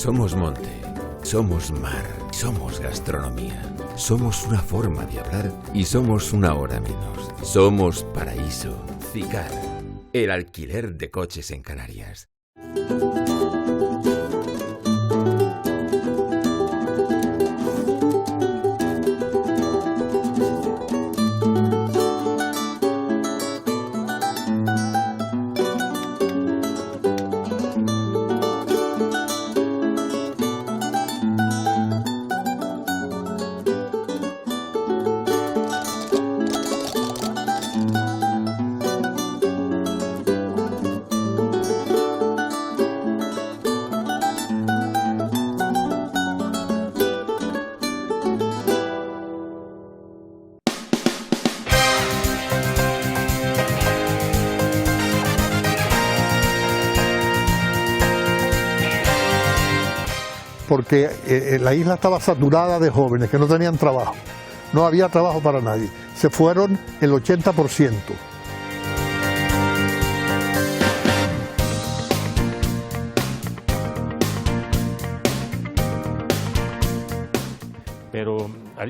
Somos monte, somos mar, somos gastronomía, somos una forma de hablar y somos una hora menos. Somos Paraíso. Cicar, el alquiler de coches en Canarias. Porque la isla estaba saturada de jóvenes que no tenían trabajo, no había trabajo para nadie, se fueron el 80%. Pero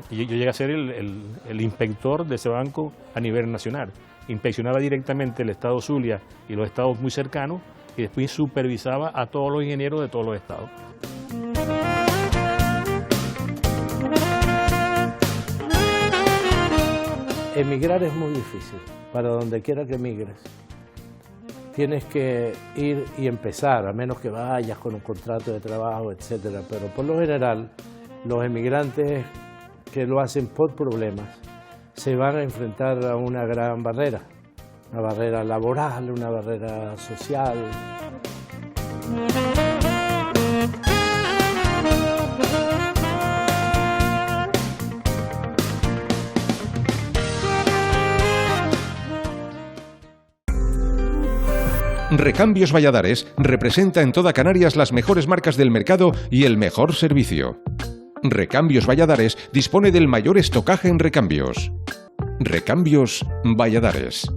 yo llegué a ser el inspector de ese banco a nivel nacional. Inspeccionaba directamente el estado Zulia y los estados muy cercanos y después supervisaba a todos los ingenieros de todos los estados. Emigrar es muy difícil, para donde quiera que emigres. Tienes que ir y empezar, a menos que vayas con un contrato de trabajo, etcétera. Pero por lo general, los emigrantes que lo hacen por problemas se van a enfrentar a una gran barrera. Una barrera laboral, una barrera social. Recambios Valladares representa en toda Canarias las mejores marcas del mercado y el mejor servicio. Recambios Valladares dispone del mayor estocaje en recambios. Recambios Valladares.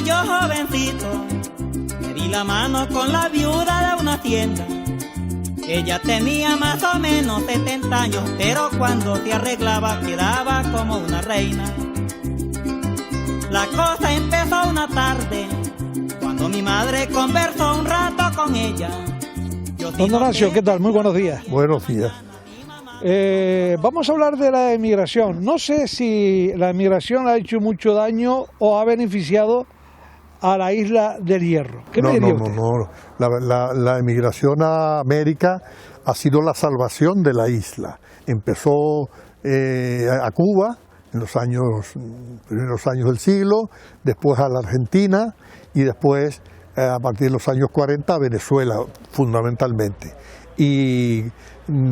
Yo jovencito, me di la mano con la viuda de una tienda. Ella tenía más o menos 70 años, pero cuando se arreglaba quedaba como una reina. La cosa empezó una tarde, cuando mi madre conversó un rato con ella. Don Horacio, ¿qué tal? Muy buenos días. Buenos días. Vamos a hablar de la emigración. No sé si la emigración ha hecho mucho daño o ha beneficiado a la isla del Hierro. ¿Qué me diría usted? La emigración a América ha sido la salvación de la isla. Empezó a Cuba en los primeros años del siglo, después a la Argentina y después, a partir de los años 40, a Venezuela, fundamentalmente. Y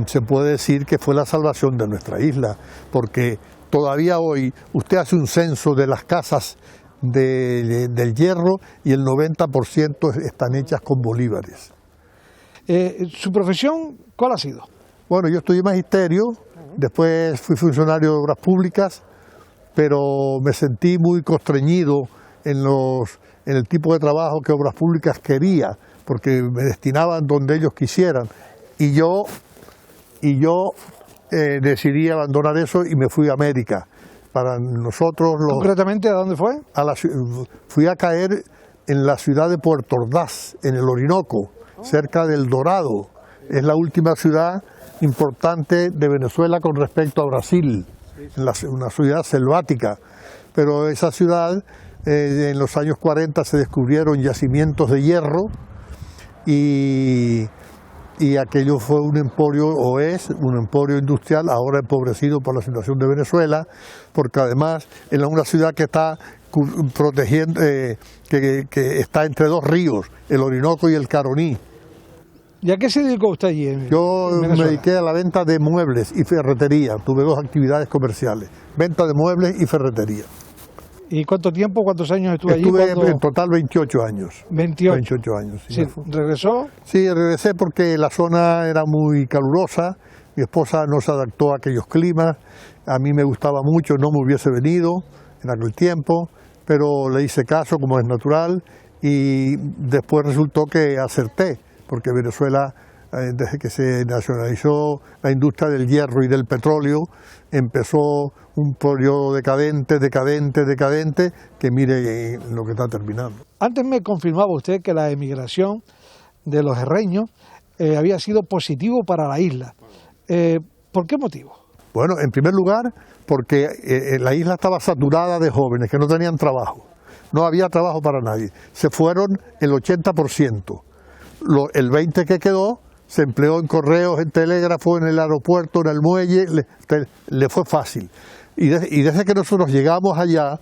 se puede decir que fue la salvación de nuestra isla, porque todavía hoy usted hace un censo de las casas del Hierro y el 90% están hechas con bolívares. ¿Su profesión cuál ha sido? Bueno, yo estudié magisterio, después fui funcionario de obras públicas, pero me sentí muy constreñido en el tipo de trabajo que obras públicas quería, porque me destinaban donde ellos quisieran. Y yo decidí abandonar eso y me fui a América. Para nosotros ¿Concretamente a dónde fue? Fui a caer en la ciudad de Puerto Ordaz, en el Orinoco, cerca del Dorado. Es la última ciudad importante de Venezuela con respecto a Brasil, una ciudad selvática. Pero esa ciudad, en los años 40 se descubrieron yacimientos de hierro y aquello fue un emporio, o es un emporio industrial, ahora empobrecido por la situación de Venezuela, porque además es una ciudad que está protegiendo, que está entre dos ríos, el Orinoco y el Caroní. ¿Y a qué se dedicó usted allí? Yo me dediqué a la venta de muebles y ferretería, tuve dos actividades comerciales, venta de muebles y ferretería. ¿Y cuánto tiempo, cuántos años estuve allí? Estuve en total 28 años. 28 años, sí. Sí, ¿regresó? Sí, regresé porque la zona era muy calurosa, mi esposa no se adaptó a aquellos climas, a mí me gustaba mucho, no me hubiese venido en aquel tiempo, pero le hice caso como es natural y después resultó que acerté, porque Venezuela, desde que se nacionalizó la industria del hierro y del petróleo, empezó un periodo decadente, que mire lo que está terminando. Antes me confirmaba usted que la emigración de los herreños había sido positivo para la isla. ¿Por qué motivo? Bueno, en primer lugar, porque la isla estaba saturada de jóvenes que no tenían trabajo. No había trabajo para nadie. Se fueron el 80%. El 20% que quedó se empleó en correos, en telégrafo, en el aeropuerto, en el muelle, le fue fácil. Y desde que nosotros llegamos allá,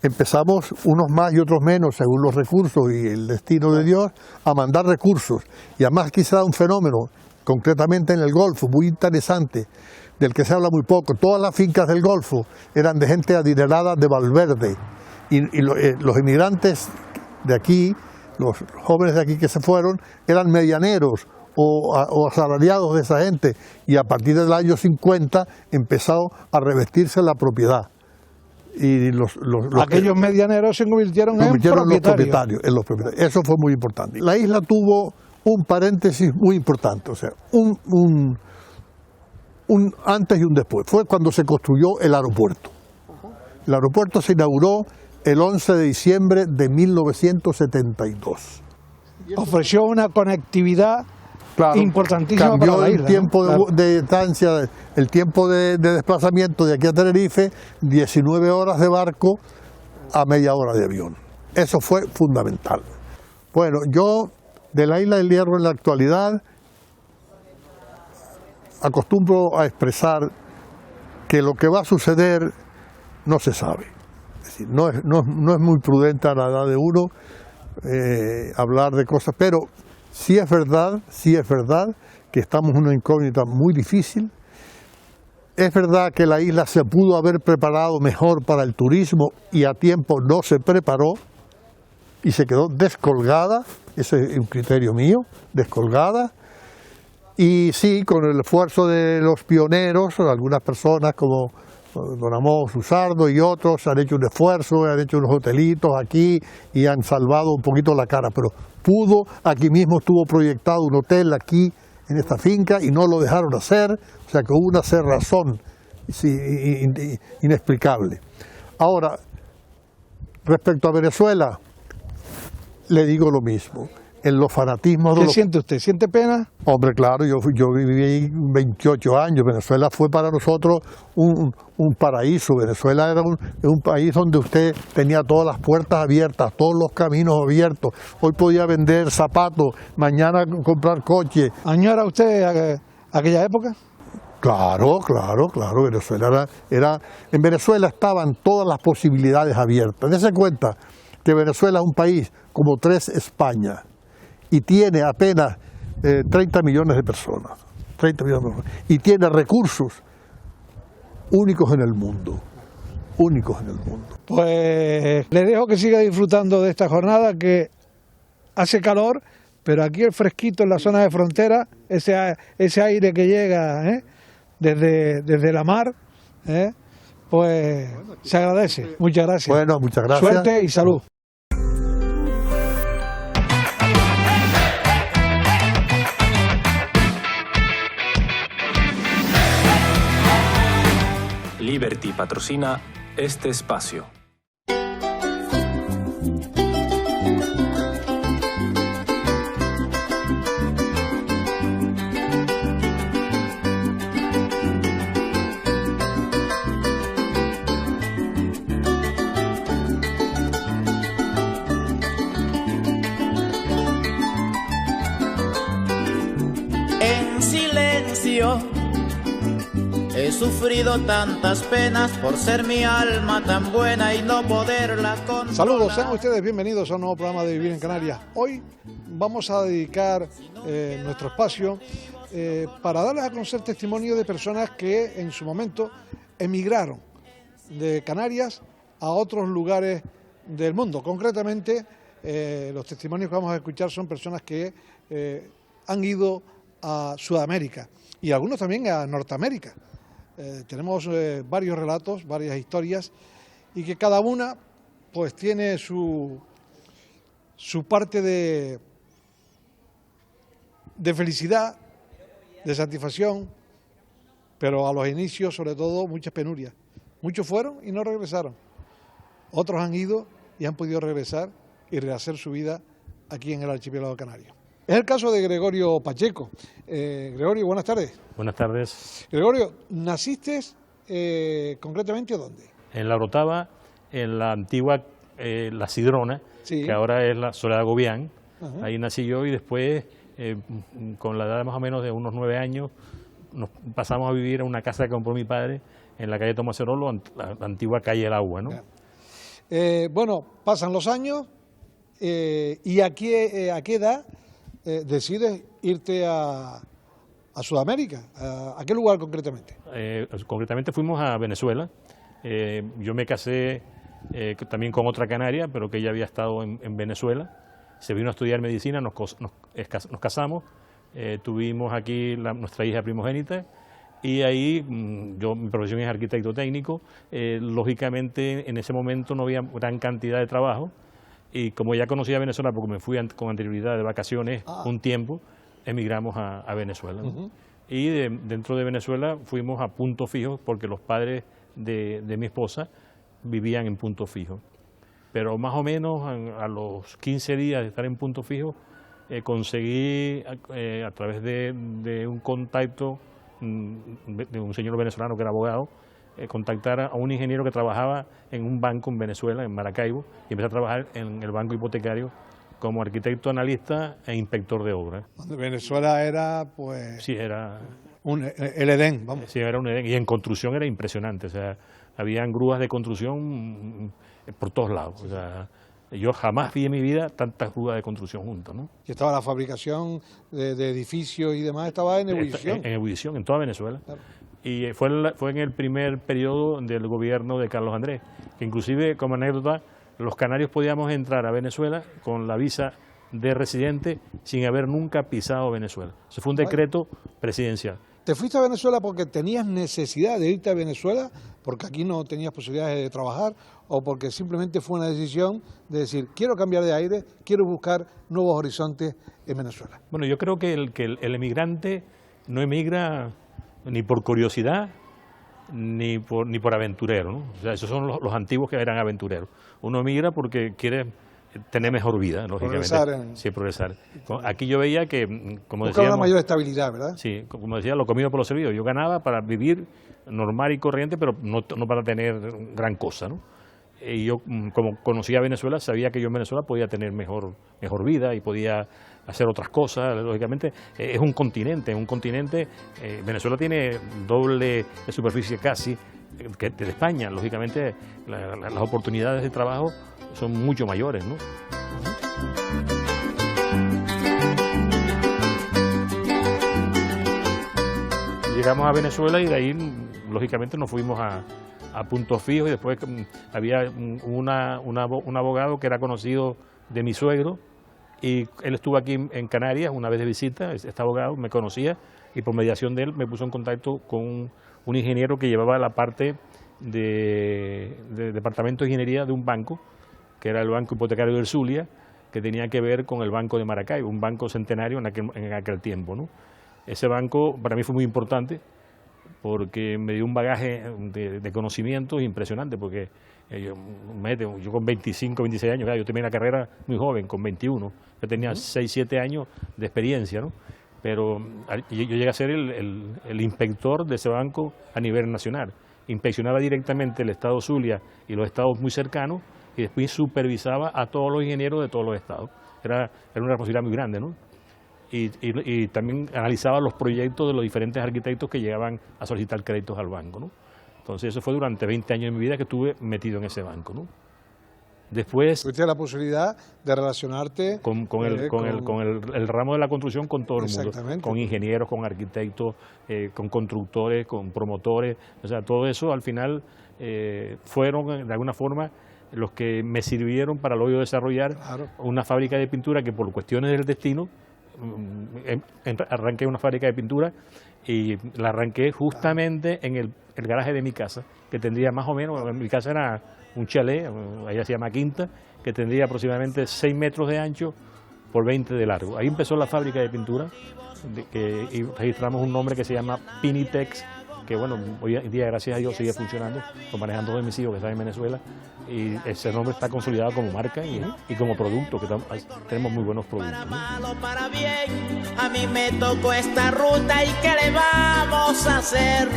empezamos, unos más y otros menos, según los recursos y el destino de Dios, a mandar recursos. Y además aquí se da un fenómeno, concretamente en el Golfo, muy interesante, del que se habla muy poco. Todas las fincas del Golfo eran de gente adinerada de Valverde. Y los inmigrantes de aquí, los jóvenes de aquí que se fueron, eran medianeros o asalariados de esa gente. Y a partir del año 50 empezó a revestirse la propiedad. Y aquellos medianeros se convirtieron en propietarios. Los propietarios. Eso fue muy importante. La isla tuvo un paréntesis muy importante, o sea, un antes y un después. Fue cuando se construyó el aeropuerto. El aeropuerto se inauguró el 11 de diciembre de 1972. Ofreció una conectividad importantísima cambió para la isla, el tiempo de distancia, el tiempo de desplazamiento de aquí a Tenerife, 19 horas de barco a media hora de avión. Eso fue fundamental. Bueno, yo de la Isla del Hierro en la actualidad acostumbro a expresar que lo que va a suceder no se sabe. Es decir, no es muy prudente a la edad de uno hablar de cosas, pero sí es verdad que estamos en una incógnita muy difícil. Es verdad que la isla se pudo haber preparado mejor para el turismo y a tiempo no se preparó y se quedó descolgada, ese es un criterio mío, descolgada. Y sí, con el esfuerzo de los pioneros, algunas personas como don Amós Luzardo y otros han hecho un esfuerzo, han hecho unos hotelitos aquí y han salvado un poquito la cara, pero aquí mismo estuvo proyectado un hotel aquí en esta finca y no lo dejaron hacer, o sea que hubo una cerrazón inexplicable. Ahora, respecto a Venezuela, le digo lo mismo. En los fanatismos ¿Qué siente usted? ¿Siente pena? Hombre, claro, yo viví ahí 28 años. Venezuela fue para nosotros un paraíso. Venezuela era un país donde usted tenía todas las puertas abiertas, todos los caminos abiertos. Hoy podía vender zapatos, mañana comprar coche. ¿Añora usted aquella época? Claro. Venezuela en Venezuela estaban todas las posibilidades abiertas. Dese cuenta que Venezuela es un país como 3 España. Y tiene apenas 30 millones de personas, y tiene recursos únicos en el mundo, Pues le dejo que siga disfrutando de esta jornada que hace calor, pero aquí el fresquito en la zona de frontera, ese aire que llega desde la mar, pues se agradece. Muchas gracias. Bueno, muchas gracias. Suerte y salud. Liberty patrocina este espacio. En silencio he sufrido tantas penas por ser mi alma tan buena y no poderla controlar. Saludos, sean ustedes bienvenidos a un nuevo programa de Vivir en Canarias. Hoy vamos a dedicar nuestro espacio para darles a conocer testimonio de personas que en su momento emigraron de Canarias a otros lugares del mundo. Concretamente, los testimonios que vamos a escuchar son personas que han ido a Sudamérica y algunos también a Norteamérica. Tenemos varios relatos, varias historias, y que cada una pues tiene su parte de felicidad, de satisfacción, pero a los inicios sobre todo muchas penurias. Muchos fueron y no regresaron. Otros han ido y han podido regresar y rehacer su vida aquí en el archipiélago canario. Es el caso de Gregorio Pacheco. Gregorio, buenas tardes. Buenas tardes. Gregorio, ¿naciste concretamente dónde? En La Orotava, en la antigua La Cidrona, Sí. que ahora es la Soledad Gobián. Ajá. Ahí nací yo y después, con la edad más o menos de unos 9 años, nos pasamos a vivir en una casa que compró mi padre en la calle Tomás Cerolo, la antigua calle del Agua, ¿no? Bueno, pasan los años y a qué edad decides irte a Sudamérica. ¿A qué lugar concretamente? Concretamente fuimos a Venezuela. Yo me casé también con otra canaria, pero que ella había estado en Venezuela. Se vino a estudiar medicina, nos casamos, tuvimos aquí nuestra hija primogénita y ahí mi profesión es arquitecto técnico. Lógicamente en ese momento no había gran cantidad de trabajo y como ya conocía Venezuela porque me fui con anterioridad de vacaciones un tiempo, emigramos a Venezuela, ¿no? Y dentro de Venezuela fuimos a Punto Fijo porque los padres de mi esposa vivían en Punto Fijo. Pero más o menos a los 15 días de estar en Punto Fijo, conseguí a través de un contacto de un señor venezolano que era abogado, contactar a un ingeniero que trabajaba en un banco en Venezuela, en Maracaibo, y empecé a trabajar en el banco hipotecario como arquitecto analista e inspector de obra. Venezuela era, pues, Sí, era el Edén, vamos. Sí, era un Edén, y en construcción era impresionante, o sea, habían grúas de construcción por todos lados, o sea, yo jamás vi en mi vida tantas grúas de construcción juntas, ¿no? Y estaba la fabricación de edificios y demás, estaba en ebullición. En ebullición, en toda Venezuela. Claro. Y fue en el primer periodo del gobierno de Carlos Andrés, que inclusive, como anécdota, los canarios podíamos entrar a Venezuela con la visa de residente sin haber nunca pisado Venezuela. Eso fue un decreto presidencial. ¿Te fuiste a Venezuela porque tenías necesidad de irte a Venezuela, porque aquí no tenías posibilidades de trabajar, o porque simplemente fue una decisión de decir, quiero cambiar de aire, quiero buscar nuevos horizontes en Venezuela? Bueno, yo creo que el emigrante no emigra ni por curiosidad ni por aventurero, ¿no? O sea, esos son los antiguos que eran aventureros. Uno emigra porque quiere tener mejor vida, lógicamente. Progresar. Sí, progresar. Aquí yo veía que, como buscaba decíamos, una mayor estabilidad, ¿verdad? Sí, como decía, lo comido por lo servido. Yo ganaba para vivir normal y corriente, pero no para tener gran cosa, ¿no? Y yo, como conocía Venezuela, sabía que yo en Venezuela podía tener mejor vida y podía hacer otras cosas. Lógicamente, es un continente. Venezuela tiene doble de superficie casi que de España. Lógicamente, las oportunidades de trabajo son mucho mayores, ¿no? Llegamos a Venezuela y de ahí, lógicamente, nos fuimos a Punto Fijo y después había un abogado que era conocido de mi suegro y él estuvo aquí en Canarias una vez de visita. Este abogado me conocía y por mediación de él me puso en contacto con un ingeniero que llevaba la parte de departamento de ingeniería de un banco, que era el Banco Hipotecario del Zulia, que tenía que ver con el Banco de Maracaibo, un banco centenario en aquel tiempo, ¿no? Ese banco para mí fue muy importante porque me dio un bagaje de conocimientos impresionante, porque yo con 25, 26 años, yo terminé la carrera muy joven, con 21, yo tenía 6, 7 años de experiencia, ¿no? Pero yo llegué a ser el inspector de ese banco a nivel nacional. Inspeccionaba directamente el estado Zulia y los estados muy cercanos y después supervisaba a todos los ingenieros de todos los estados. Era una responsabilidad muy grande, ¿no? Y también analizaba los proyectos de los diferentes arquitectos que llegaban a solicitar créditos al banco, ¿no? Entonces eso fue durante 20 años de mi vida que estuve metido en ese banco, ¿no? Después tuviste la posibilidad de relacionarte con el ramo de la construcción, con todo el mundo, con ingenieros, con arquitectos, con constructores, con promotores, o sea, todo eso al final fueron de alguna forma los que me sirvieron para luego desarrollar una fábrica de pintura que por cuestiones del destino arranqué una fábrica de pintura y la arranqué justamente en el garaje de mi casa, que tendría más o menos, mi casa era un chalet, allá se llama quinta, que tendría aproximadamente 6 metros de ancho por 20 de largo. Ahí empezó la fábrica de pintura y registramos un nombre que se llama Pinitex, que bueno, hoy en día gracias a Dios sigue funcionando, lo manejan todos mis hijos que están en Venezuela y ese nombre está consolidado como marca y como producto, que tenemos muy buenos productos, ¿no? Para bien, a mí me tocó esta ruta y ¿qué le vamos a hacer?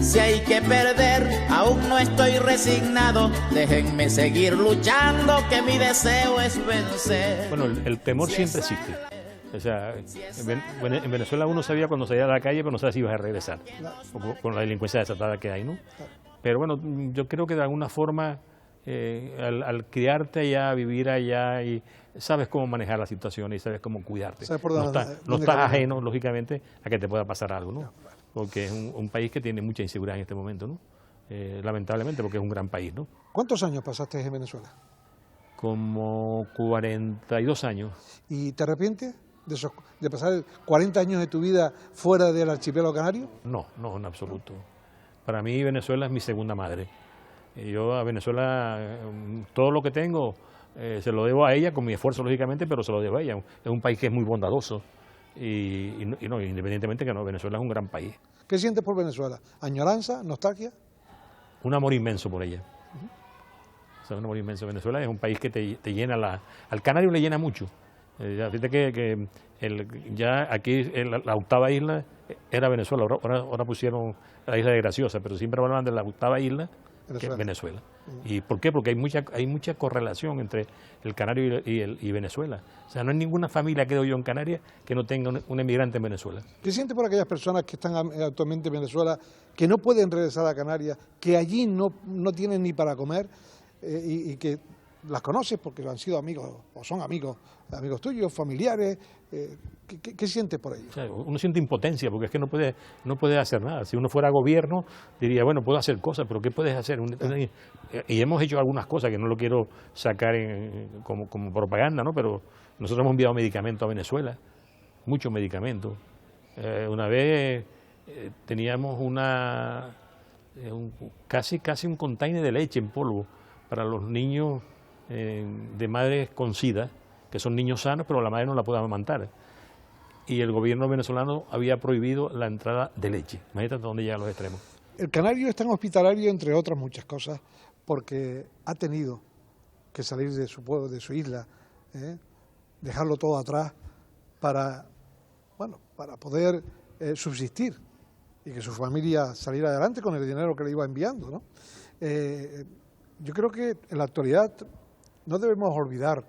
Si hay que perder, aún no estoy resignado, déjenme seguir luchando que mi deseo es vencer. Bueno, el temor siempre existe. O sea, en Venezuela uno sabía cuando salía a la calle, pero no sabía si ibas a regresar, con la delincuencia desatada que hay, ¿no? Pero bueno, yo creo que de alguna forma, al criarte allá, vivir allá, y sabes cómo manejar la situación y sabes cómo cuidarte. No estás ajeno, lógicamente, a que te pueda pasar algo, ¿no? Porque es un país que tiene mucha inseguridad en este momento, ¿no? Lamentablemente, porque es un gran país, ¿no? ¿Cuántos años pasaste en Venezuela? Como 42 años. ¿Y te arrepientes de pasar 40 años de tu vida fuera del archipiélago canario? No, en absoluto. Para mí Venezuela es mi segunda madre. Yo a Venezuela todo lo que tengo se lo debo a ella, con mi esfuerzo lógicamente, pero se lo debo a ella. Es un país que es muy bondadoso y no, independientemente que no, Venezuela es un gran país. ¿Qué sientes por Venezuela? ¿Añoranza? ¿Nostalgia? Un amor inmenso por ella. O sea, un amor inmenso. Venezuela es un país que te llena, al canario le llena mucho. Fíjate que ya aquí la octava isla era Venezuela, ahora pusieron la isla de Graciosa, pero siempre hablan de la octava isla, que es Venezuela. ¿Y por qué? Porque hay mucha correlación entre el canario y Venezuela. O sea, no hay ninguna familia, creo yo, en Canarias que no tenga un emigrante en Venezuela. ¿Qué sientes por aquellas personas que están actualmente en Venezuela, que no pueden regresar a Canarias, que allí no tienen ni para comer y que las conoces porque han sido amigos o son amigos tuyos, familiares? ¿Qué sientes por ello? O sea, uno siente impotencia porque es que no puede hacer nada. Si uno fuera gobierno diría, bueno, puedo hacer cosas, pero ¿qué puedes hacer? Y hemos hecho algunas cosas que no lo quiero sacar como propaganda, ¿no? Pero nosotros hemos enviado medicamentos a Venezuela, muchos medicamentos. Una vez teníamos casi un container de leche en polvo para los niños de madres con SIDA, que son niños sanos, pero la madre no la puede amamantar. Y el gobierno venezolano había prohibido la entrada de leche. Imagínate dónde llegan los extremos. El canario es tan hospitalario, entre otras muchas cosas, porque ha tenido que salir de su pueblo, de su isla, dejarlo todo atrás para poder subsistir y que su familia saliera adelante con el dinero que le iba enviando, ¿no? Yo creo que en la actualidad no debemos olvidar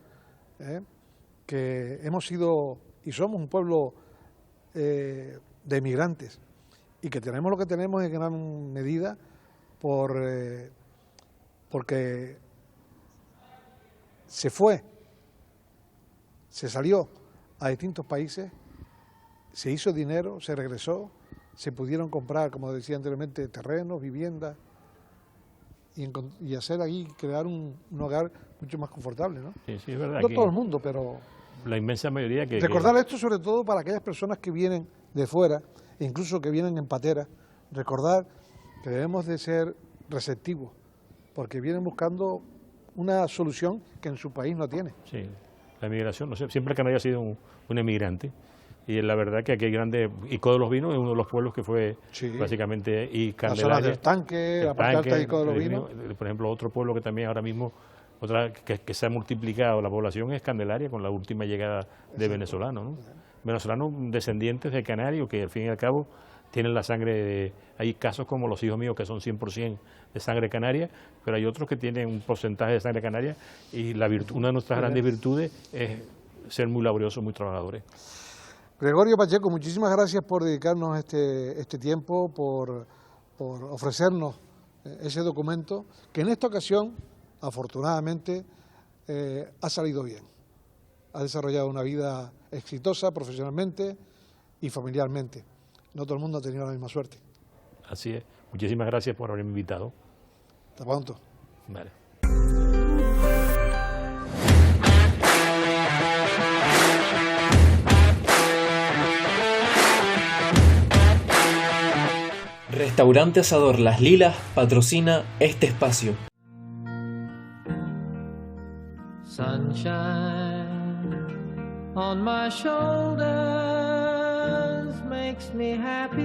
que hemos sido y somos un pueblo de emigrantes y que tenemos lo que tenemos en gran medida porque se salió a distintos países, se hizo dinero, se regresó, se pudieron comprar, como decía anteriormente, terrenos, viviendas, y hacer ahí, crear un hogar mucho más confortable, ¿no? Sí, es verdad. No todo el mundo, pero la inmensa mayoría que... Recordar esto sobre todo para aquellas personas que vienen de fuera, incluso que vienen en patera, recordar que debemos de ser receptivos, porque vienen buscando una solución que en su país no tiene. Sí, la emigración, no sé, siempre Canarias ha sido un emigrante. Y la verdad que aquí hay grande, Ico de los Vinos es uno de los pueblos que fue básicamente, y Candelaria. La zona del Tanque, la parte alta de Ico de los Vinos. Por ejemplo, otro pueblo que también ahora mismo, que se ha multiplicado la población es Candelaria, con la última llegada de venezolanos, ¿no? Venezolanos descendientes de canarios, que al fin y al cabo tienen la sangre hay casos como los hijos míos que son 100% de sangre canaria, pero hay otros que tienen un porcentaje de sangre canaria, y una de nuestras grandes virtudes es ser muy laboriosos, muy trabajadores. Gregorio Pacheco, muchísimas gracias por dedicarnos este tiempo, por ofrecernos ese documento, que en esta ocasión, afortunadamente, ha salido bien. Ha desarrollado una vida exitosa profesionalmente y familiarmente. No todo el mundo ha tenido la misma suerte. Así es. Muchísimas gracias por haberme invitado. Hasta pronto. Vale. Restaurante Asador Las Lilas patrocina este espacio. Sunshine on my shoulders makes me happy.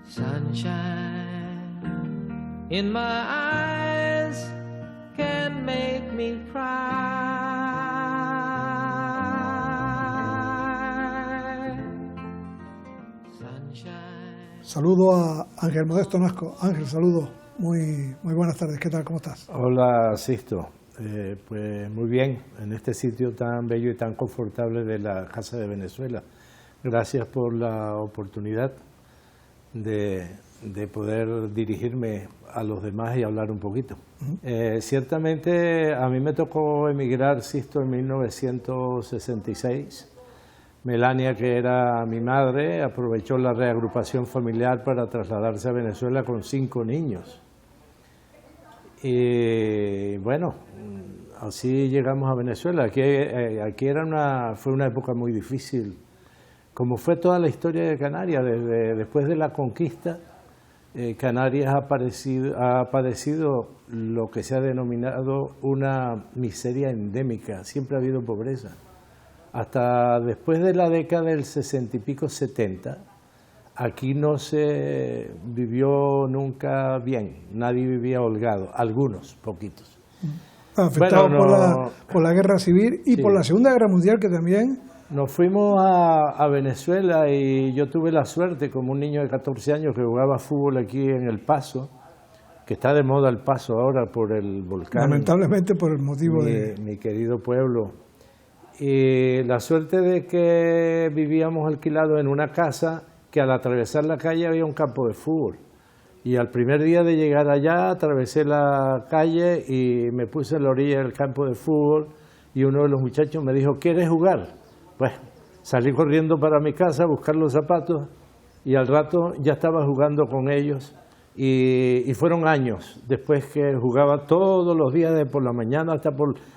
Sunshine in my eyes can make me cry. Saludo a Ángel Modesto Nasco. Ángel, saludo. Muy buenas tardes. ¿Qué tal? ¿Cómo estás? Hola, Sisto. Pues muy bien, en este sitio tan bello y tan confortable de la Casa de Venezuela. Gracias por la oportunidad de poder dirigirme a los demás y hablar un poquito. Ciertamente a mí me tocó emigrar, Sisto, en 1966. Melania, que era mi madre, aprovechó la reagrupación familiar para trasladarse a Venezuela con 5 niños. Y bueno, así llegamos a Venezuela. Aquí fue una época muy difícil, como fue toda la historia de Canarias. Después de la conquista, Canarias ha padecido lo que se ha denominado una miseria endémica. Siempre ha habido pobreza. Hasta después de la década del 60 y pico, 70, aquí no se vivió nunca bien, nadie vivía holgado, algunos, poquitos. Afectado por la guerra civil y por la Segunda Guerra Mundial, que también... Nos fuimos a Venezuela y yo tuve la suerte, como un niño de 14 años que jugaba fútbol aquí en El Paso, que está de moda El Paso ahora por el volcán. Lamentablemente por el motivo de... Mi querido pueblo. Y la suerte de que vivíamos alquilados en una casa que al atravesar la calle había un campo de fútbol. Y al primer día de llegar allá atravesé la calle y me puse en la orilla del campo de fútbol y uno de los muchachos me dijo, ¿quieres jugar? Pues salí corriendo para mi casa a buscar los zapatos y al rato ya estaba jugando con ellos y fueron años después que jugaba todos los días de por la mañana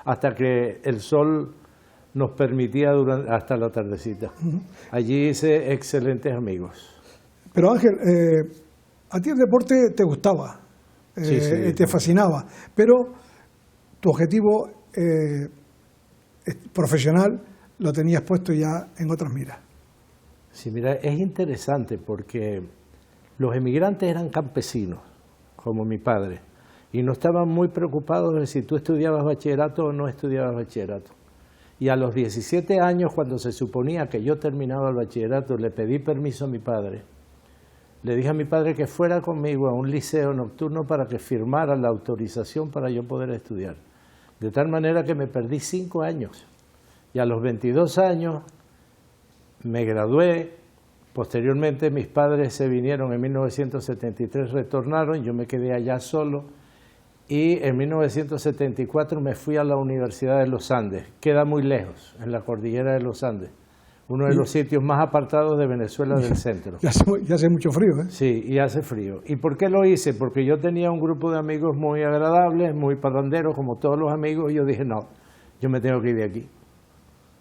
hasta que el sol nos permitía hasta la tardecita. Allí hice excelentes amigos. Pero Ángel, a ti el deporte te gustaba, sí. te fascinaba, pero tu objetivo profesional lo tenías puesto ya en otras miras. Sí, mira, es interesante porque los emigrantes eran campesinos, como mi padre, y no estaban muy preocupados de si tú estudiabas bachillerato o no estudiabas bachillerato. Y a los 17 años, cuando se suponía que yo terminaba el bachillerato, le pedí permiso a mi padre. Le dije a mi padre que fuera conmigo a un liceo nocturno para que firmara la autorización para yo poder estudiar. De tal manera que me perdí 5 años. Y a los 22 años me gradué. Posteriormente mis padres se vinieron en 1973, retornaron, yo me quedé allá solo. Y en 1974 me fui a la Universidad de los Andes, queda muy lejos, en la cordillera de los Andes, uno de los sitios más apartados de Venezuela del centro. Ya hace mucho frío, ¿eh? Sí, y hace frío. ¿Y por qué lo hice? Porque yo tenía un grupo de amigos muy agradables, muy parranderos, como todos los amigos, y yo dije, no, yo me tengo que ir de aquí,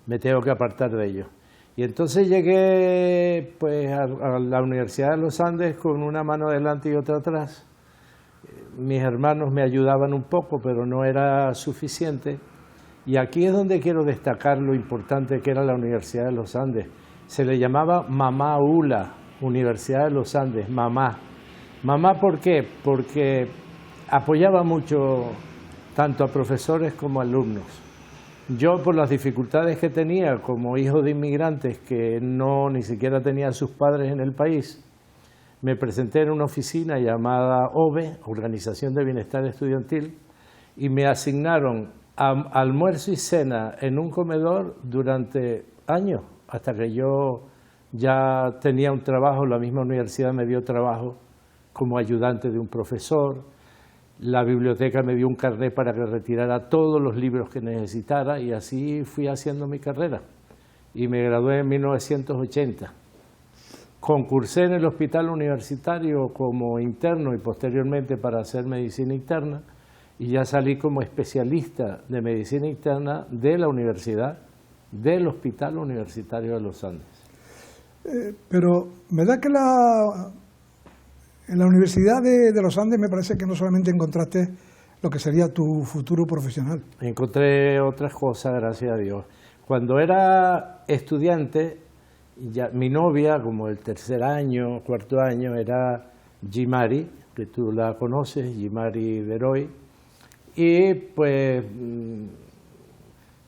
me tengo que apartar de ellos. Y entonces llegué pues, a la Universidad de los Andes con una mano adelante y otra atrás. Mis hermanos me ayudaban un poco, pero no era suficiente. Y aquí es donde quiero destacar lo importante que era la Universidad de los Andes. Se le llamaba Mamá ULA, Universidad de los Andes, mamá. Mamá, ¿por qué? Porque apoyaba mucho tanto a profesores como a alumnos. Yo, por las dificultades que tenía como hijo de inmigrantes que ni siquiera tenía a sus padres en el país, me presenté en una oficina llamada OBE, Organización de Bienestar Estudiantil, y me asignaron almuerzo y cena en un comedor durante años, hasta que yo ya tenía un trabajo, la misma universidad me dio trabajo como ayudante de un profesor. La biblioteca me dio un carnet para que retirara todos los libros que necesitara y así fui haciendo mi carrera. Y me gradué en 1980. Concursé en el hospital universitario como interno y posteriormente para hacer medicina interna y ya salí como especialista de medicina interna de la universidad, del Hospital Universitario de los Andes. Pero, ¿verdad que en la Universidad de los Andes me parece que no solamente encontraste lo que sería tu futuro profesional? Encontré otras cosas, gracias a Dios. Cuando era estudiante, ya, mi novia, como el tercer año, cuarto año, era Gimari, que tú la conoces, Gimari Deroy, y pues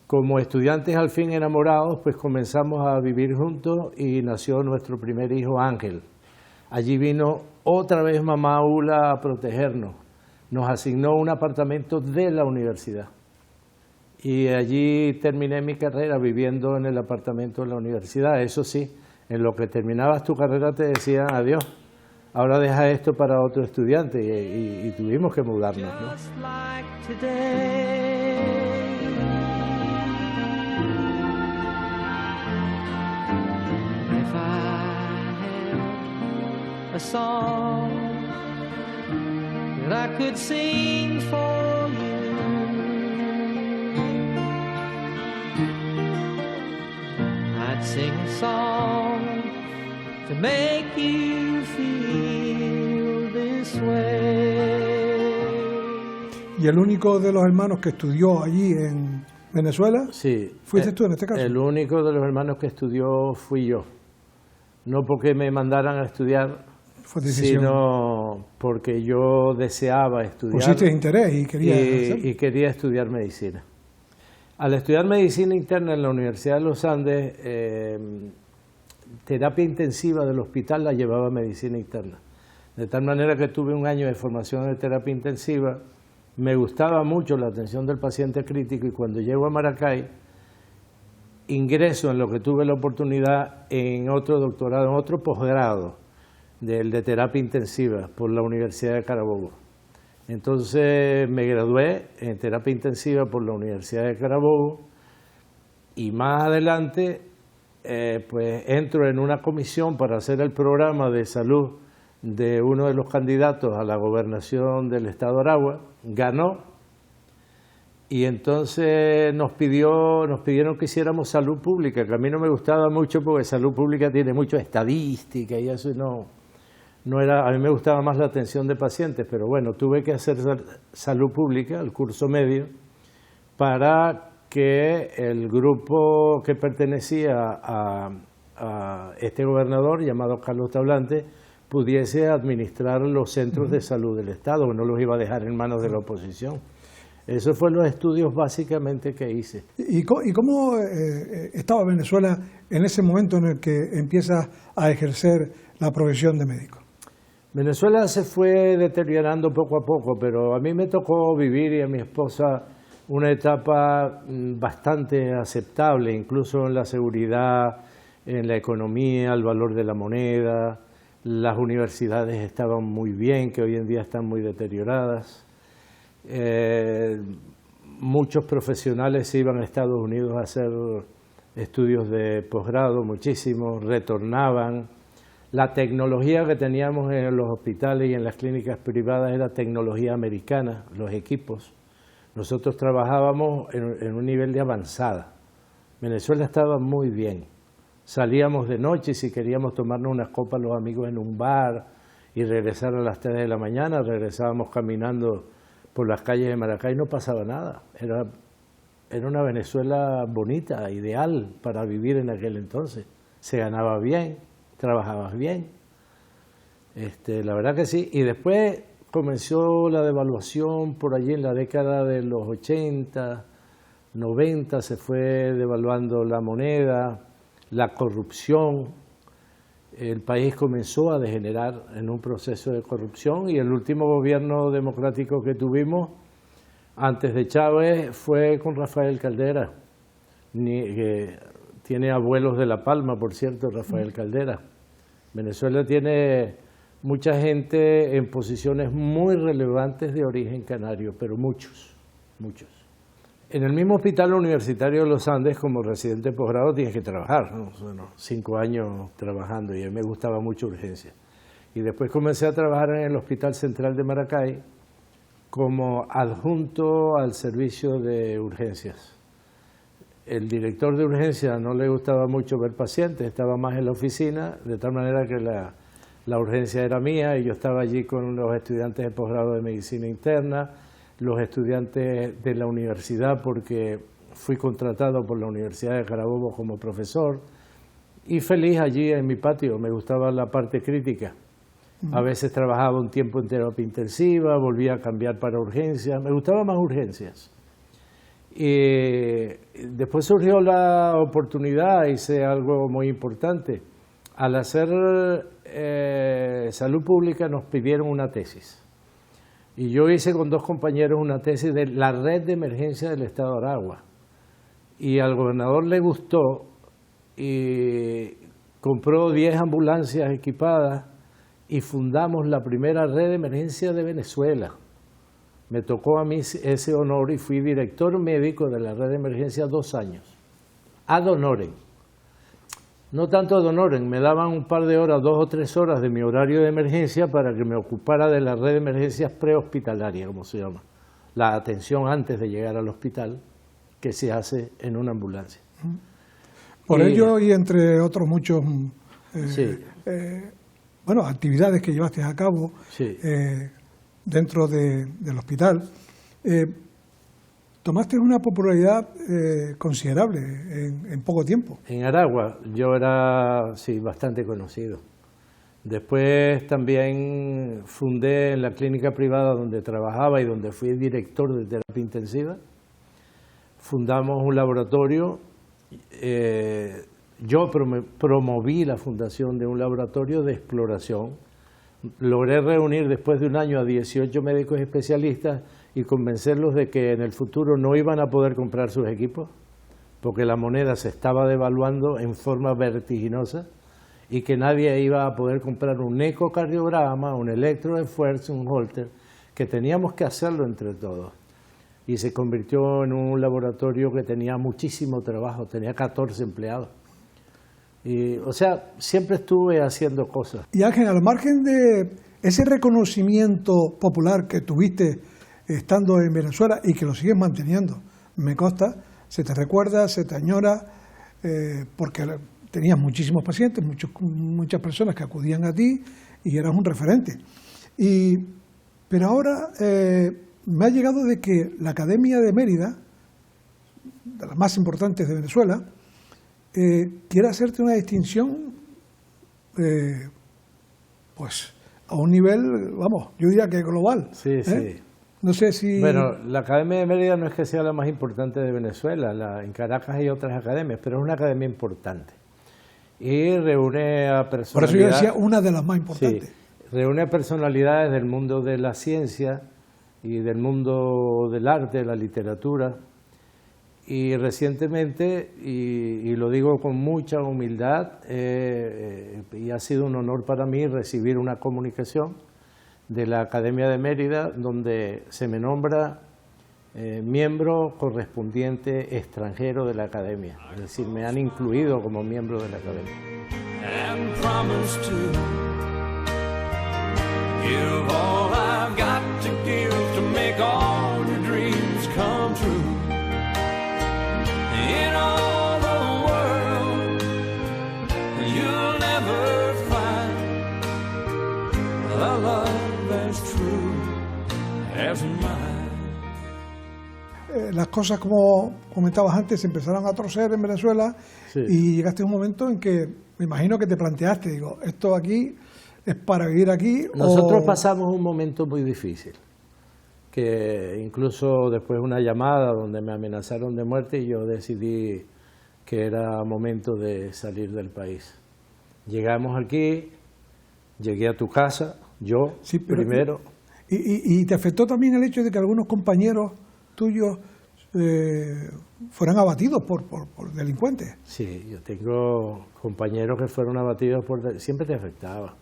como estudiantes al fin enamorados, pues comenzamos a vivir juntos y nació nuestro primer hijo Ángel. Allí vino otra vez mamá Ula a protegernos. Nos asignó un apartamento de la universidad. Y allí terminé mi carrera viviendo en el apartamento de la universidad. Eso sí, en lo que terminabas tu carrera te decían adiós. Ahora deja esto para otro estudiante y tuvimos que mudarnos, ¿no? A song that I could sing for you, I'd sing a song to make you feel this way. ¿Y el único de los hermanos que estudió allí en Venezuela? Sí. ¿Fuiste tú en este caso? El único de los hermanos que estudió fui yo. No porque me mandaran a estudiar, sino porque yo deseaba estudiar. Pusiste interés y quería estudiar medicina. Al estudiar medicina interna en la Universidad de los Andes, terapia intensiva del hospital la llevaba medicina interna. De tal manera que tuve un año de formación de terapia intensiva, me gustaba mucho la atención del paciente crítico y cuando llego a Maracay, ingreso en lo que tuve la oportunidad en otro doctorado, en otro posgrado del de terapia intensiva por la Universidad de Carabobo. Entonces me gradué en terapia intensiva por la Universidad de Carabobo y más adelante pues entro en una comisión para hacer el programa de salud de uno de los candidatos a la gobernación del estado de Aragua, ganó. Y entonces nos pidieron que hiciéramos salud pública, que a mí no me gustaba mucho porque salud pública tiene mucha estadística y eso no era, a mí me gustaba más la atención de pacientes, pero bueno, tuve que hacer salud pública, el curso medio, para que el grupo que pertenecía a este gobernador, llamado Carlos Tablante, pudiese administrar los centros de salud del Estado, que no los iba a dejar en manos de la oposición. Esos fueron los estudios básicamente que hice. ¿Y cómo estaba Venezuela en ese momento en el que empiezas a ejercer la profesión de médico? Venezuela se fue deteriorando poco a poco, pero a mí me tocó vivir y a mi esposa una etapa bastante aceptable, incluso en la seguridad, en la economía, el valor de la moneda. Las universidades estaban muy bien, que hoy en día están muy deterioradas. Muchos profesionales se iban a Estados Unidos a hacer estudios de posgrado, muchísimos, retornaban. La tecnología que teníamos en los hospitales y en las clínicas privadas era tecnología americana, los equipos. Nosotros trabajábamos en un nivel de avanzada. Venezuela estaba muy bien. Salíamos de noche y si queríamos tomarnos unas copas los amigos en un bar y regresar a las 3 de la mañana, regresábamos caminando por las calles de Maracay, no pasaba nada. Era una Venezuela bonita, ideal para vivir en aquel entonces. Se ganaba bien, trabajabas bien. La verdad que sí. Y después comenzó la devaluación por allí en la década de los 80, 90, se fue devaluando la moneda, la corrupción. El país comenzó a degenerar en un proceso de corrupción y el último gobierno democrático que tuvimos antes de Chávez fue con Rafael Caldera, que tiene abuelos de La Palma, por cierto, Rafael Caldera. Venezuela tiene mucha gente en posiciones muy relevantes de origen canario, pero muchos. En el mismo hospital universitario de los Andes, como residente de posgrado, tienes que trabajar, ¿no? Bueno, 5 años trabajando, y a mí me gustaba mucho urgencia. Y después comencé a trabajar en el Hospital Central de Maracay como adjunto al servicio de urgencias. El director de urgencia no le gustaba mucho ver pacientes, estaba más en la oficina, de tal manera que la urgencia era mía y yo estaba allí con los estudiantes de posgrado de medicina interna, los estudiantes de la universidad, porque fui contratado por la Universidad de Carabobo como profesor, y feliz allí en mi patio. Me gustaba la parte crítica. A veces trabajaba un tiempo en terapia intensiva, volvía a cambiar para urgencias, me gustaba más urgencias. Y después surgió la oportunidad, hice algo muy importante. Al hacer salud pública nos pidieron una tesis. Y yo hice con 2 compañeros una tesis de la red de emergencia del estado de Aragua. Y al gobernador le gustó y compró 10 ambulancias equipadas y fundamos la primera red de emergencia de Venezuela. Me tocó a mí ese honor y fui director médico de la red de emergencia 2 años. Ad honorem. No tanto ad honorem, me daban un par de horas, 2 o 3 horas de mi horario de emergencia para que me ocupara de la red de emergencias prehospitalaria, como se llama. La atención antes de llegar al hospital, que se hace en una ambulancia. Por ello, y entre otros muchos actividades que llevaste a cabo dentro del hospital, tomaste una popularidad considerable en poco tiempo. En Aragua yo era bastante conocido. Después también fundé en la clínica privada donde trabajaba y donde fui director de terapia intensiva. Fundamos un laboratorio. Yo promoví la fundación de un laboratorio de exploración. Logré reunir después de un año a 18 médicos especialistas y convencerlos de que en el futuro no iban a poder comprar sus equipos porque la moneda se estaba devaluando en forma vertiginosa y que nadie iba a poder comprar un ecocardiograma, un electroesfuerzo, un holter, que teníamos que hacerlo entre todos. Y se convirtió en un laboratorio que tenía muchísimo trabajo, tenía 14 empleados. Y, o sea, siempre estuve haciendo cosas. Y Ángel, al margen de ese reconocimiento popular que tuviste estando en Venezuela y que lo sigues manteniendo, me consta, se te recuerda, se te añora, porque tenías muchísimos pacientes, muchas personas que acudían a ti y eras un referente. Pero ahora me ha llegado de que la Academia de Mérida, de las más importantes de Venezuela, quiere hacerte una distinción pues a un nivel, vamos, yo diría que global. Sí. No sé si... Bueno, la Academia de Mérida no es que sea la más importante de Venezuela, en Caracas hay otras academias, pero es una academia importante. Y reúne a personalidades... Por eso yo decía una de las más importantes. Sí, reúne a personalidades del mundo de la ciencia y del mundo del arte, de la literatura. Y recientemente, y lo digo con mucha humildad, y ha sido un honor para mí recibir una comunicación de la Academia de Mérida donde se me nombra miembro correspondiente extranjero de la Academia. Es decir, me han incluido como miembro de la Academia. Las cosas, como comentabas antes, empezaron a torcer en Venezuela y llegaste a un momento en que me imagino que te planteaste, digo, esto aquí es para vivir aquí. Nosotros pasamos un momento muy difícil, que incluso después de una llamada donde me amenazaron de muerte y yo decidí que era momento de salir del país. Llegamos aquí, llegué a tu casa, yo primero. ¿Y te afectó también el hecho de que algunos compañeros tuyos fueran abatidos por delincuentes? Sí, yo tengo compañeros que fueron abatidos por... Siempre te afectaba,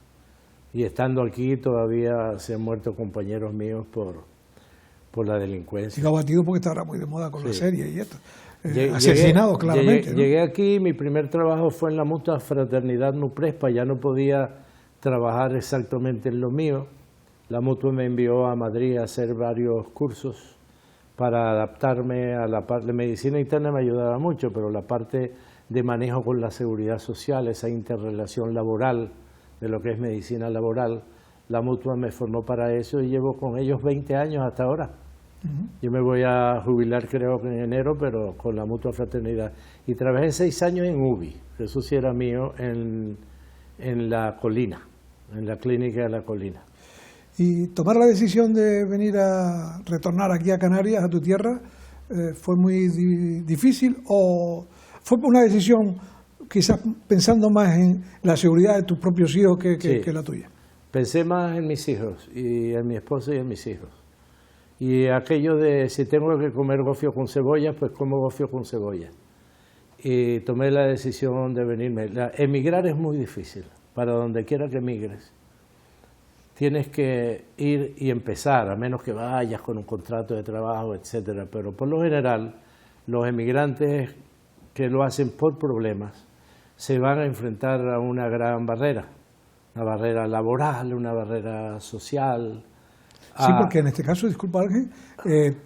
Y estando aquí todavía se han muerto compañeros míos por la delincuencia. Y lo abatido porque está ahora muy de moda con la serie y esto. Llegué- Asesinados, claramente. ¿no? Llegué aquí, mi primer trabajo fue en la Mutua Fraternidad Nuprespa, ya no podía trabajar exactamente en lo mío. La Mutua me envió a Madrid a hacer varios cursos para adaptarme a la parte de medicina interna, me ayudaba mucho, pero la parte de manejo con la seguridad social, esa interrelación laboral de lo que es medicina laboral, la Mutua me formó para eso y llevo con ellos 20 años hasta ahora. Yo me voy a jubilar creo que en enero, pero con la Mutua Fraternidad. Y trabajé 6 años en UBI, eso sí era mío, en La Colina, en la clínica de La Colina. Y tomar la decisión de venir a retornar aquí a Canarias, a tu tierra, ¿fue muy difícil o fue una decisión quizás pensando más en la seguridad de tus propios hijos que la tuya? Pensé más en mis hijos, y en mi esposa y en mis hijos. Y aquello de si tengo que comer gofio con cebolla, pues como gofio con cebolla. Y tomé la decisión de venirme. Emigrar es muy difícil, para donde quiera que emigres. Tienes que ir y empezar, a menos que vayas con un contrato de trabajo, etcétera. Pero por lo general, los emigrantes que lo hacen por problemas se van a enfrentar a una gran barrera. Una barrera laboral, una barrera social. Sí, porque en este caso, disculpa Ángel,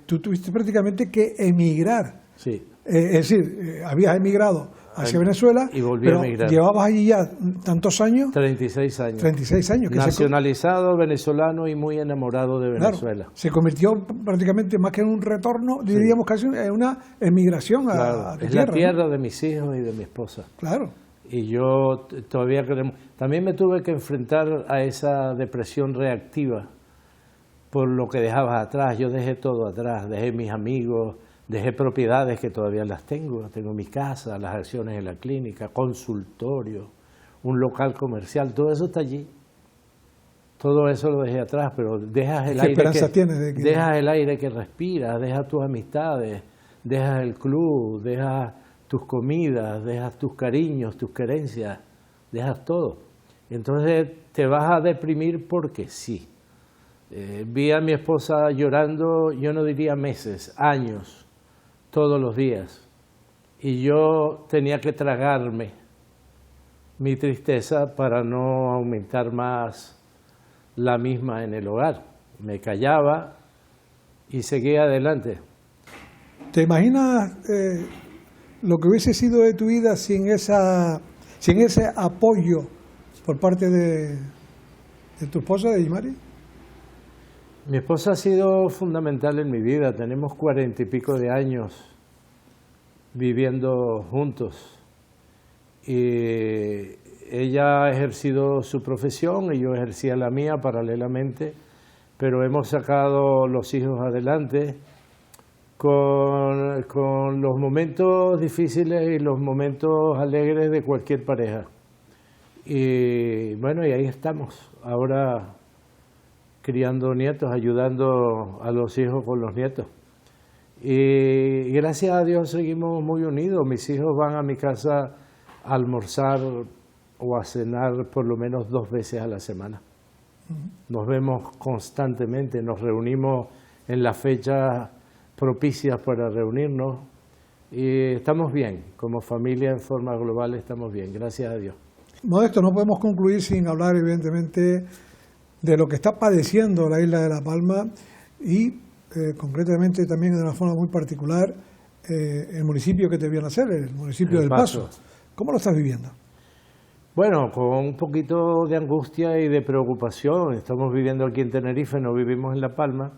tú tuviste prácticamente que emigrar. Sí. Es decir, habías emigrado hacia Venezuela, y volví pero a emigrar. llevabas allí ya tantos años. 36 años. 36 años. Que nacionalizado venezolano y muy enamorado de Venezuela. Claro, se convirtió prácticamente más que en un retorno, diríamos casi en una emigración a tu es tierra. la tierra, ¿no?, de mis hijos y de mi esposa. Claro. Y yo todavía también me tuve que enfrentar a esa depresión reactiva por lo que dejabas atrás. Yo dejé todo atrás, dejé mis amigos, dejé propiedades que todavía las tengo mi casa, las acciones en la clínica, consultorio, un local comercial, todo eso está allí. Todo eso lo dejé atrás, pero dejas el dejas el aire que respiras, dejas tus amistades, dejas el club, dejas tus comidas, dejas tus cariños, tus querencias, dejas todo. Entonces te vas a deprimir porque sí. Vi a mi esposa llorando, yo no diría meses, años, todos los días. Y yo tenía que tragarme mi tristeza para no aumentar más la misma en el hogar. Me callaba y seguía adelante. ¿Te imaginas lo que hubiese sido de tu vida sin ese apoyo por parte de tu esposa, de Imari? Mi esposa ha sido fundamental en mi vida. Tenemos 40 y pico de años viviendo juntos. Y ella ha ejercido su profesión y yo ejercía la mía paralelamente, pero hemos sacado los hijos adelante con los momentos difíciles y los momentos alegres de cualquier pareja. Y bueno, y ahí estamos, ahora criando nietos, ayudando a los hijos con los nietos. Y gracias a Dios seguimos muy unidos. Mis hijos van a mi casa a almorzar o a cenar por lo menos 2 veces a la semana. Nos vemos constantemente, nos reunimos en las fechas propicias para reunirnos y estamos bien, como familia en forma global estamos bien, gracias a Dios. Modesto, no podemos concluir sin hablar evidentemente de lo que está padeciendo la isla de La Palma y concretamente también de una forma muy particular el municipio que te vio nacer, el municipio del Paso. ¿Cómo lo estás viviendo? Bueno, con un poquito de angustia y de preocupación. Estamos viviendo aquí en Tenerife, no vivimos en La Palma,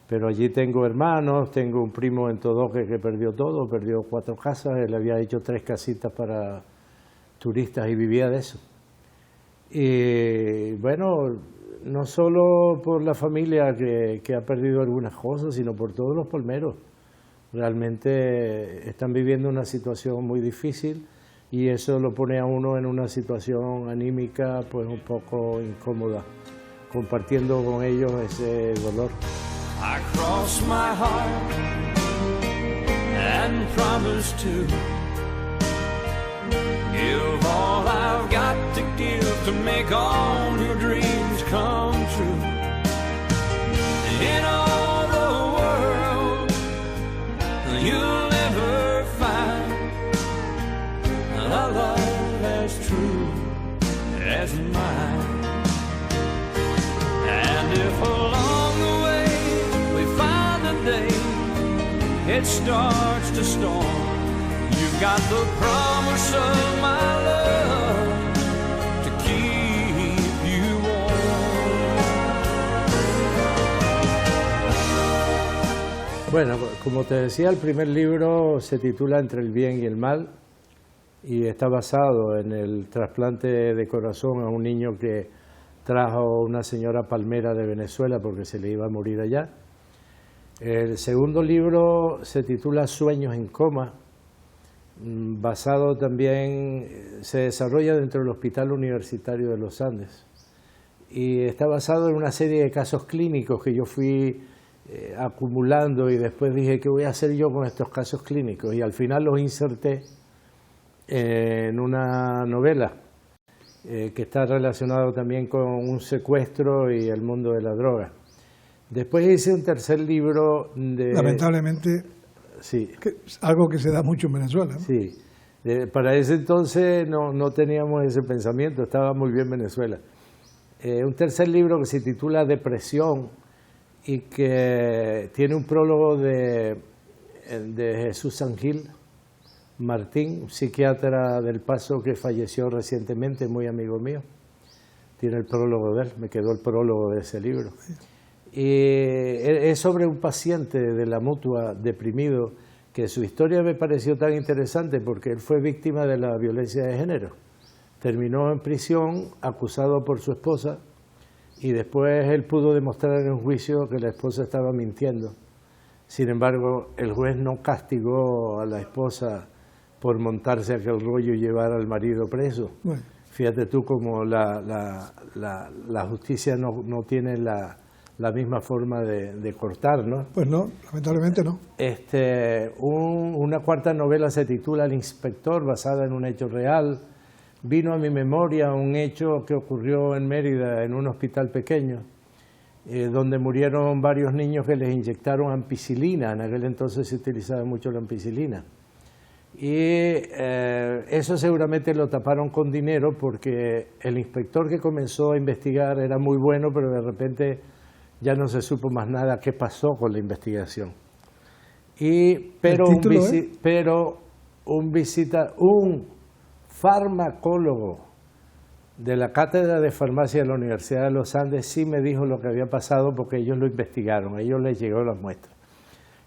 pero allí tengo hermanos, tengo un primo en Todoque que perdió todo, perdió 4 casas, él había hecho 3 casitas para turistas y vivía de eso. Y bueno, no solo por la familia que ha perdido algunas cosas, sino por todos los palmeros. Realmente están viviendo una situación muy difícil y eso lo pone a uno en una situación anímica pues un poco incómoda, compartiendo con ellos ese dolor. I cross my heart and promise to give all I've got to gift to make all your dreams come true. In all the world, you'll never find a love as true as mine. And if along the way we find a day it starts to storm, you've got the promise of my love to keep you warm. Bueno, como te decía, el primer libro se titula Entre el bien y el mal y está basado en el trasplante de corazón a un niño que trajo una señora palmera de Venezuela porque se le iba a morir allá. El segundo libro se titula Sueños en coma, basado también, se desarrolla dentro del Hospital Universitario de los Andes y está basado en una serie de casos clínicos que yo fui acumulando y después dije, ¿qué voy a hacer yo con estos casos clínicos? Y al final los inserté en una novela que está relacionado también con un secuestro y el mundo de la droga. Después hice un tercer libro de... Lamentablemente, sí. Algo que se da mucho en Venezuela, ¿no? Sí, para ese entonces no teníamos ese pensamiento, estaba muy bien Venezuela. Un tercer libro que se titula Depresión y que tiene un prólogo de Jesús Sangil Martín, un psiquiatra del Paso que falleció recientemente, muy amigo mío. Tiene el prólogo de él, me quedó el prólogo de ese libro. Y es sobre un paciente de la Mutua deprimido, que su historia me pareció tan interesante porque él fue víctima de la violencia de género. Terminó en prisión acusado por su esposa y después él pudo demostrar en un juicio que la esposa estaba mintiendo. Sin embargo, el juez no castigó a la esposa por montarse aquel rollo y llevar al marido preso. Bueno. Fíjate tú como la justicia no tiene la misma forma de cortar, ¿no? Pues no, lamentablemente no. Una cuarta novela se titula El Inspector, basada en un hecho real. Vino a mi memoria un hecho que ocurrió en Mérida, en un hospital pequeño, donde murieron varios niños que les inyectaron ampicilina. En aquel entonces se utilizaba mucho la ampicilina. Y eso seguramente lo taparon con dinero porque el inspector que comenzó a investigar era muy bueno, pero de repente ya no se supo más nada qué pasó con la investigación. Pero un farmacólogo de la Cátedra de Farmacia de la Universidad de los Andes sí me dijo lo que había pasado porque ellos lo investigaron, a ellos les llegó las muestras.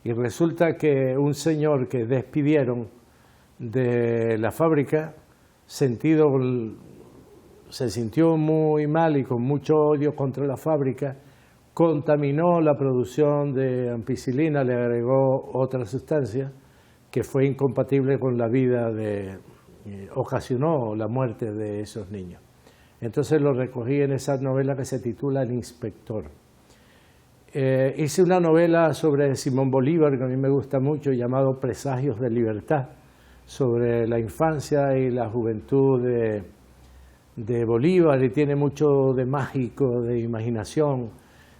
Y resulta que un señor que despidieron de la fábrica, se sintió muy mal y con mucho odio contra la fábrica, contaminó la producción de ampicilina, le agregó otra sustancia que fue incompatible con la vida, ocasionó la muerte de esos niños. Entonces lo recogí en esa novela que se titula El Inspector. Hice una novela sobre Simón Bolívar, que a mí me gusta mucho, llamado Presagios de Libertad, sobre la infancia y la juventud de Bolívar, y tiene mucho de mágico, de imaginación,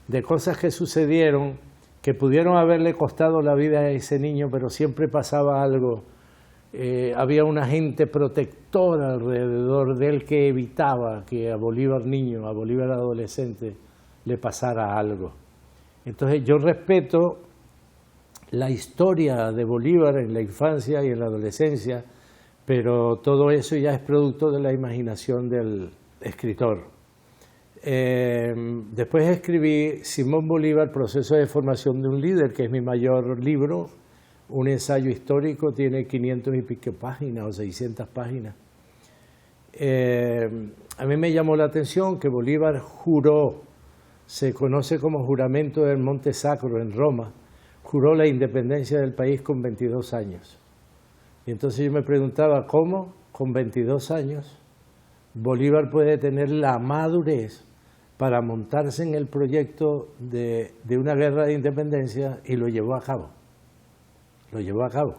de cosas que sucedieron que pudieron haberle costado la vida a ese niño, pero siempre pasaba algo. Había una gente protectora alrededor de él que evitaba que a Bolívar niño, a Bolívar adolescente, le pasara algo. Entonces yo respeto la historia de Bolívar en la infancia y en la adolescencia, pero todo eso ya es producto de la imaginación del escritor. Después escribí Simón Bolívar, Proceso de Formación de un Líder, que es mi mayor libro, un ensayo histórico, tiene 500 y pico páginas o 600 páginas. A mí me llamó la atención que Bolívar juró, se conoce como juramento del Monte Sacro en Roma, juró la independencia del país con 22 años. Y entonces yo me preguntaba, ¿cómo con 22 años Bolívar puede tener la madurez para montarse en el proyecto de una guerra de independencia? Y lo llevó a cabo. Lo llevó a cabo.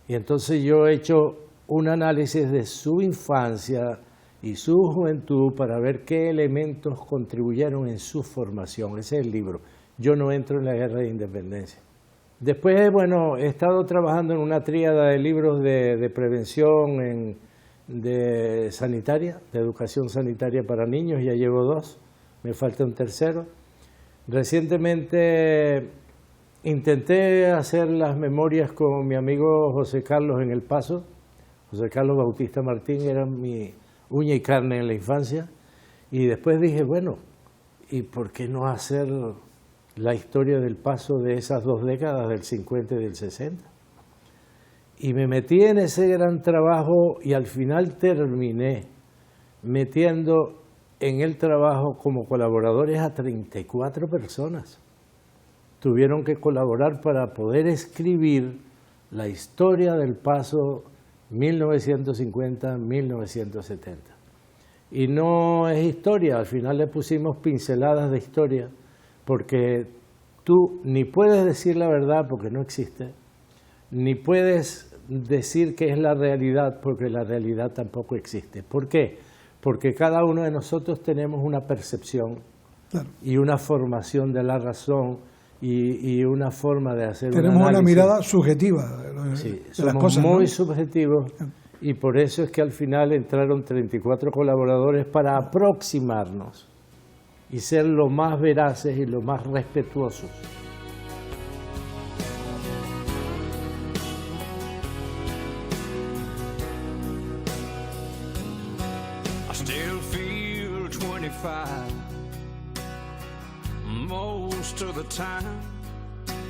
Y entonces yo he hecho un análisis de su infancia y su juventud para ver qué elementos contribuyeron en su formación. Ese es el libro. Yo no entro en la guerra de independencia. Después, bueno, he estado trabajando en una tríada de libros de prevención de sanitaria, de educación sanitaria para niños, ya llevo 2, me falta un tercero. Recientemente intenté hacer las memorias con mi amigo José Carlos en El Paso. José Carlos Bautista Martín era mi uña y carne en la infancia, y después dije, bueno, ¿y por qué no hacer la historia del Paso de esas 2 décadas, del 50 y del 60? Y me metí en ese gran trabajo y al final terminé metiendo en el trabajo como colaboradores a 34 personas. Tuvieron que colaborar para poder escribir la historia del Paso 1950-1970. Y no es historia, al final le pusimos pinceladas de historia, porque tú ni puedes decir la verdad porque no existe, ni puedes decir que es la realidad porque la realidad tampoco existe. ¿Por qué? Porque cada uno de nosotros tenemos una percepción, claro, y una formación de la razón y una forma de hacer un análisis. Tenemos una mirada subjetiva sí, de somos las cosas, muy ¿no? subjetivos, y por eso es que al final entraron 34 colaboradores para aproximarnos y ser lo más veraces y lo más respetuosos. I still feel 25 most of the time.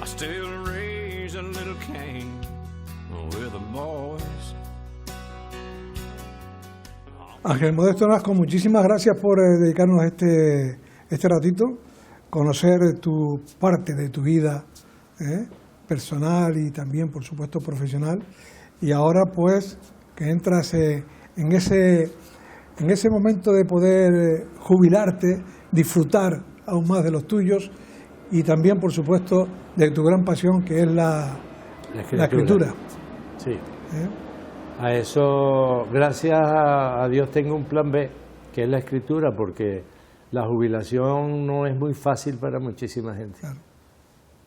I still raise a little Cain with the boys. Ángel Modesto Nolasco, muchísimas gracias por dedicarnos este ratito, conocer tu parte de tu vida personal y también, por supuesto, profesional. Y ahora, pues, que entras en ese momento de poder jubilarte, disfrutar aún más de los tuyos y también, por supuesto, de tu gran pasión, que es la escritura. Sí. A eso, gracias a Dios, tengo un plan B, que es la escritura, porque la jubilación no es muy fácil para muchísima gente. Claro.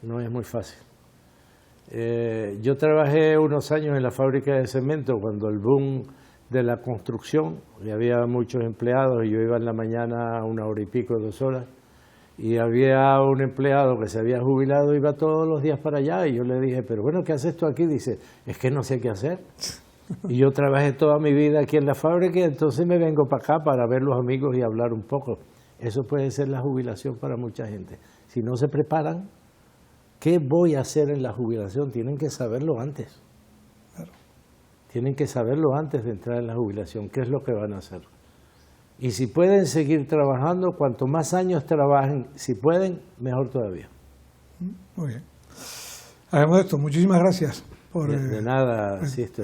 No es muy fácil. Yo trabajé unos años en la fábrica de cemento cuando el boom de la construcción, y había muchos empleados, y yo iba en la mañana 1 hora y pico, 2 horas, y había un empleado que se había jubilado, iba todos los días para allá, y yo le dije, pero bueno, ¿qué haces tú aquí? Dice, es que no sé qué hacer. Y yo trabajé toda mi vida aquí en la fábrica, entonces me vengo para acá para ver los amigos y hablar un poco. Eso puede ser la jubilación para mucha gente. Si no se preparan, ¿qué voy a hacer en la jubilación? Tienen que saberlo antes. Claro. Tienen que saberlo antes de entrar en la jubilación, qué es lo que van a hacer. Y si pueden seguir trabajando, cuanto más años trabajen, si pueden, mejor todavía. Muy bien. Además de esto, muchísimas gracias. De nada, Sisto.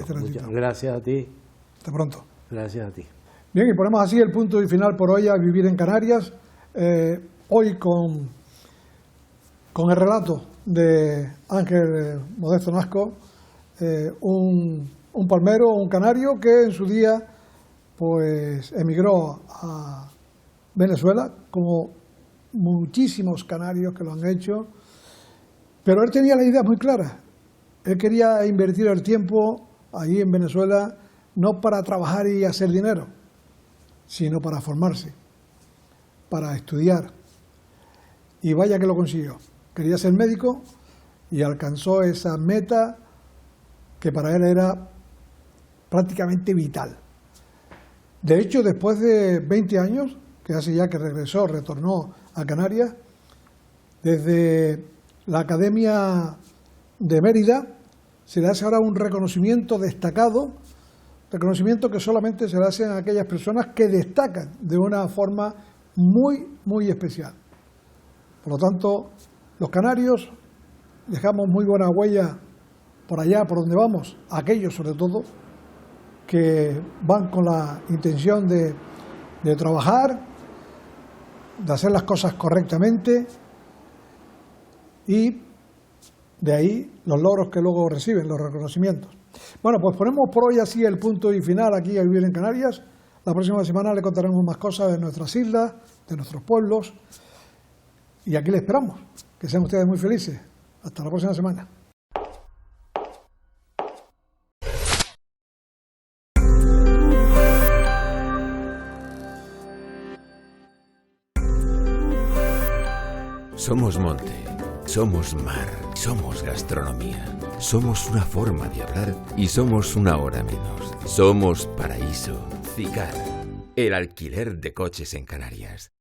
Gracias a ti. Hasta pronto. Gracias a ti. Bien, y ponemos así el punto y final por hoy a Vivir en Canarias. Hoy con el relato de Ángel Modesto Nolasco, un palmero, un canario que en su día pues emigró a Venezuela, como muchísimos canarios que lo han hecho, pero él tenía la idea muy clara. Él quería invertir el tiempo allí en Venezuela no para trabajar y hacer dinero, sino para formarse, para estudiar. Y vaya que lo consiguió. Quería ser médico y alcanzó esa meta que para él era prácticamente vital. De hecho, después de 20 años, que hace ya que retornó a Canarias, desde la Academia de Mérida, se le hace ahora un reconocimiento destacado, reconocimiento que solamente se le hacen a aquellas personas que destacan de una forma muy, muy especial. Por lo tanto, los canarios dejamos muy buena huella por allá, por donde vamos, aquellos sobre todo, que van con la intención de trabajar, de hacer las cosas correctamente y de ahí los logros que luego reciben, los reconocimientos. Bueno, pues ponemos por hoy así el punto y final aquí a Vivir en Canarias. La próxima semana le contaremos más cosas de nuestras islas, de nuestros pueblos. Y aquí le esperamos. Que sean ustedes muy felices. Hasta la próxima semana. Somos monte, somos mar, somos gastronomía, somos una forma de hablar y somos una hora menos. Somos Paraíso, Cicar, el alquiler de coches en Canarias.